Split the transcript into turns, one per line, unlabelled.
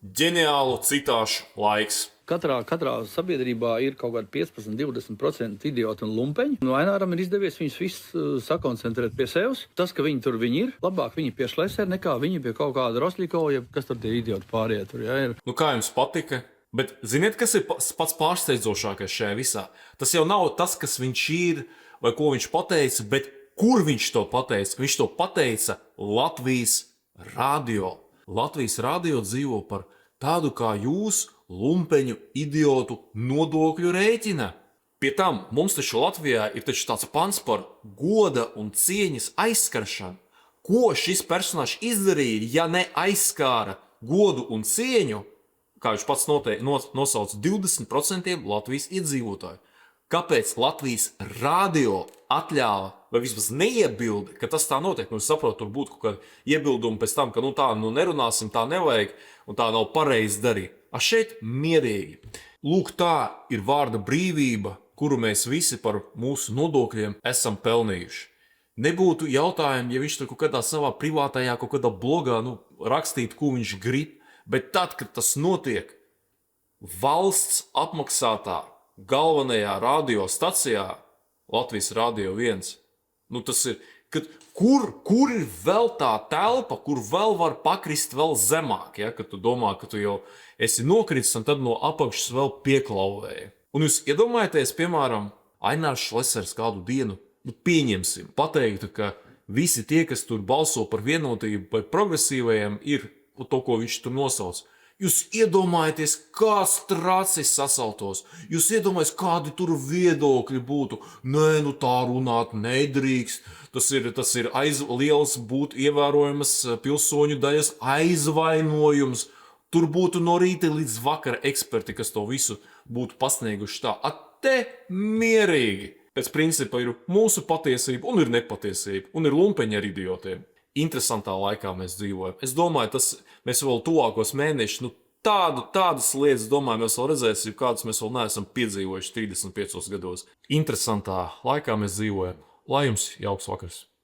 ģeniālu citāšu laiks.
Katrā sabiedrībā ir kaut kādi 15–20% idioti un lumpeņi. No Aināram ir izdevies viņus visus sakoncentrēt pie sevis. Tas, ka viņi tur ir, labāk viņi pie Šlesera nekā viņi pie kaut kāda Rosļikova, kas tur tie idioti pārējie tur, ir.
Nu, kā jums patika? Bet ziniet, kas ir pats pārsteidzošākais šajā visā? Tas jau nav tas, kas viņš ir vai ko viņš pateica, bet kur viņš to pateica? Viņš to pateica Latvijas radio. Latvijas radio dzīvo par tādu kā jūs, lumpeņu idiotu nodokļu rēķina. Pie tam mums taču Latvijā ir taču tāds pants par goda un cieņas aizskaršanu. Ko šis personāžs izdarīja, ja ne aizskāra godu un cieņu, kā viņš pats nosauca 20% Latvijas iedzīvotāju? Kāpēc Latvijas radio atļāva vai vismaz neiebilda, ka tas tā notiek? Nu, es saprotu, tur būtu kaut kādi iebildumi pēc tam, ka tā nerunāsim, tā nevajag un tā nav pareizi darīt. A šeit mierīgi. Lūk, tā ir vārda brīvība, kuru mēs visi par mūsu nodokļiem esam pelnījuši. Nebūtu jautājumi, ja viņš tur kaut kādā savā privātajā, kaut kādā blogā rakstītu, ko viņš grib, bet tad, kad tas notiek valsts apmaksātā galvenajā radiostacijā, Latvijas Radio 1, tas ir, kad kur ir vēl tā telpa, kur vēl var pakrist vēl zemāk, ja? Kad tu domā, ka tu jau esi nokritis un tad no apakšas vēl pieklauvēji. Un jūs iedomājaties, piemēram, Ainārs Šlesers kādu dienu, pieņemsim, pateiktu, ka visi tie, kas tur balso par vienotību vai progresīvajiem, ir to, ko viņš tur nosauc. Jūs iedomājaties, kā stracis sasaltos. Jūs iedomājaties, kādi tur viedokļi būtu. Nē, tā runāt nedrīkst. Tas ir liels būt ievērojamas pilsoņu daļas aizvainojums. Tur būtu no rīta līdz vakara eksperti, kas to visu būtu pasnieguši tā. Te mierīgi. Pēc principa ir mūsu patiesība un ir nepatiesība. Un ir lumpeņi ar idiotiem. Interesantā laikā mēs dzīvojam. Es domāju, mēs vēl tuvākos mēnešus, tādas lietas, domāju, mēs vēl redzēsim, kādas mēs vēl neesam piedzīvojuši 35 gados. Interesantā laikā mēs dzīvojam. Lai jums jauks vakars!